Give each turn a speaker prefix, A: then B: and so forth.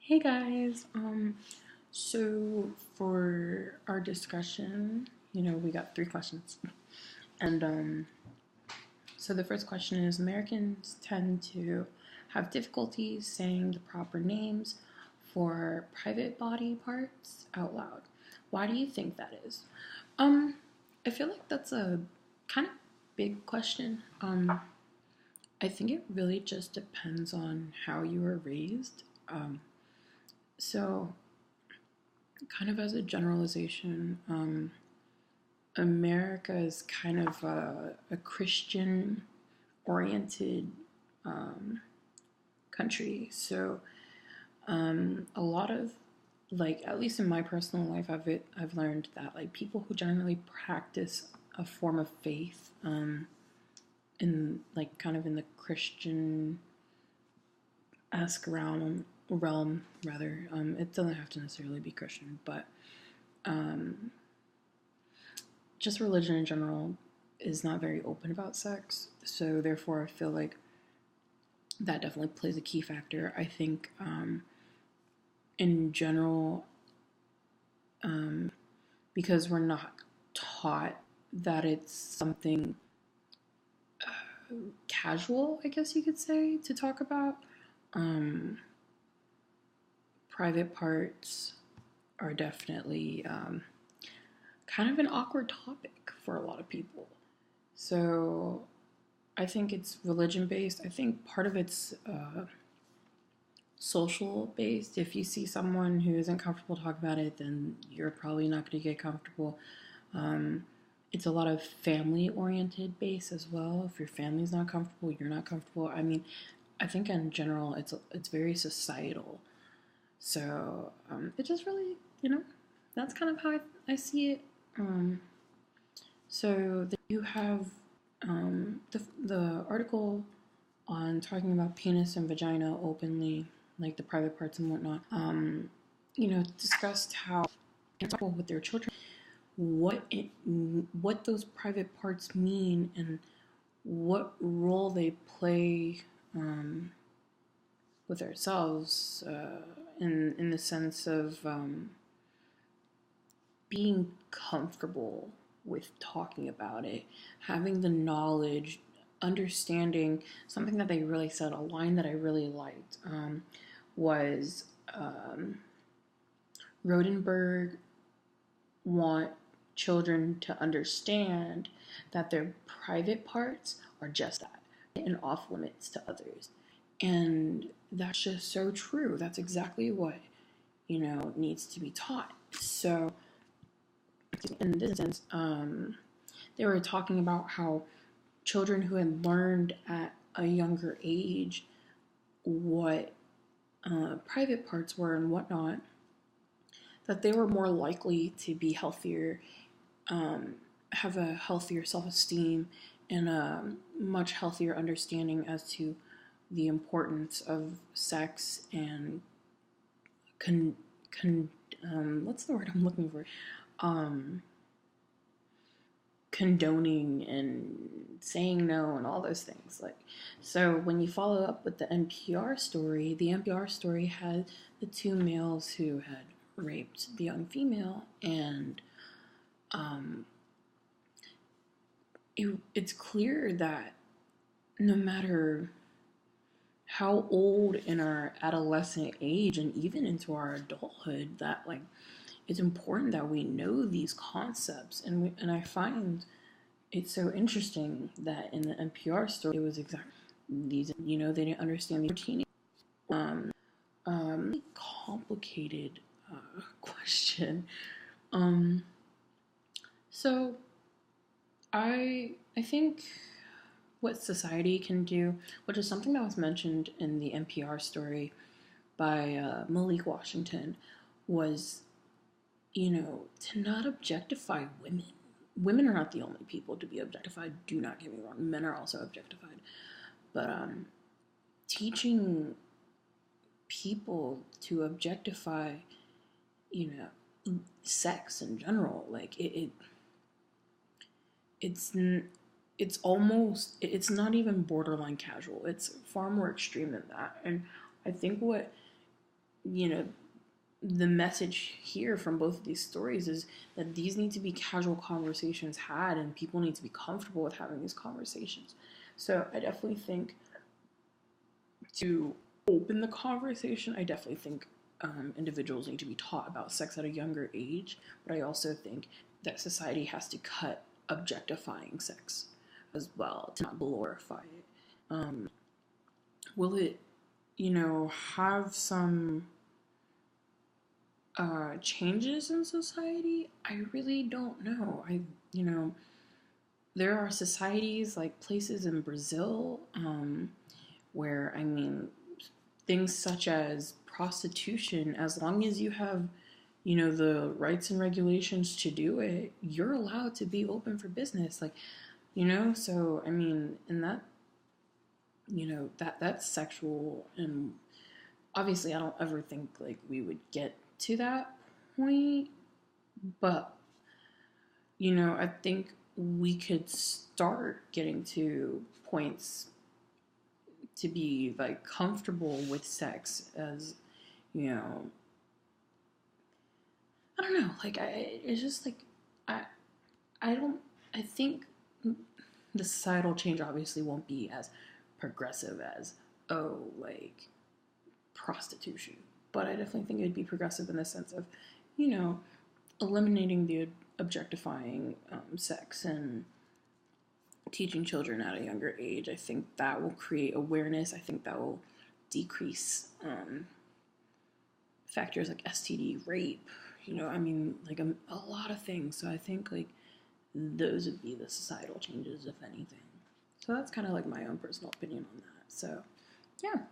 A: Hey guys, so for our discussion, we got three questions. And so the first question is Americans tend to have difficulty saying the proper names for private body parts out loud. Why do you think that is? Um, I feel like that's a kind of big question. I think it really just depends on how you were raised. So kind of as a generalization, America is kind of a Christian oriented country. So a lot of like at least in my personal life, I've learned that like people who generally practice a form of faith in like kind of in the Christian esque realm rather. It doesn't have to necessarily be Christian, but um, just religion in general is not very open about sex. So therefore, I feel like that definitely plays a key factor. I think in general, because we're not taught that it's something casual, I guess you could say, to talk about. Um, Private parts are definitely kind of an awkward topic for a lot of people. So I think it's religion based. I think part of it's social based. If you see someone who isn't comfortable talking about it, then you're probably not going to get comfortable. Um, it's a lot of family oriented base as well. If your family's not comfortable, you're not comfortable. I mean, I think in general, it's very societal. So it just really, that's kind of how I see it. Um, so you have the article on talking about penis and vagina openly, like the private parts and whatnot. Discussed how people with their children, what those private parts mean and what role they play with ourselves in the sense of being comfortable with talking about it, having the knowledge, understanding something that they really said. A line that I really liked was Rodenberg want children to understand that their private parts are just that and off limits to others. And that's just so true. That's exactly what, needs to be taught. So, in this sense, they were talking about how children who had learned at a younger age what private parts were and whatnot, that they were more likely to be healthier, have a healthier self-esteem, and a much healthier understanding as to the importance of sex and what's the word I'm looking for? Condoning and saying no and all those things. Like, so when you follow up with the NPR story, had the two males who had raped the young female, and it's clear that no matter how old in our adolescent age and even into our adulthood, that like it's important that we know these concepts. And I find it so interesting that in the NPR story it was exactly these, they didn't understand the routine. Complicated question. So I think what society can do, which is something that was mentioned in the NPR story by Malik Washington, was, to not objectify women. Women are not the only people to be objectified. Do not get me wrong. Men are also objectified. But teaching people to objectify, sex in general, like it's not even borderline casual. It's far more extreme than that. And I think what you know, the message here from both of these stories is that these need to be casual conversations had, and people need to be comfortable with having these conversations. So I definitely think to open the conversation, I definitely think individuals need to be taught about sex at a younger age, but I also think that society has to cut objectifying sex as well, to not glorify it. Um, will it, have some changes in society? I really don't know. You know, there are societies like places in Brazil where, I mean, things such as prostitution, as long as you have, the rights and regulations to do it, you're allowed to be open for business. Like, so I mean, and that, that's sexual, and obviously I don't ever think like we would get to that point, but I think we could start getting to points to be like comfortable with sex as, you know, I don't know, like it's just like I I don't I think the societal change obviously won't be as progressive as, oh, like prostitution, but I definitely think it'd be progressive in the sense of, you know, eliminating the objectifying sex and teaching children at a younger age. I think that will create awareness. I think that will decrease factors like STD, rape, I mean, like a lot of things. So I think like those would be the societal changes, if anything. So that's kind of like my own personal opinion on that. So, yeah.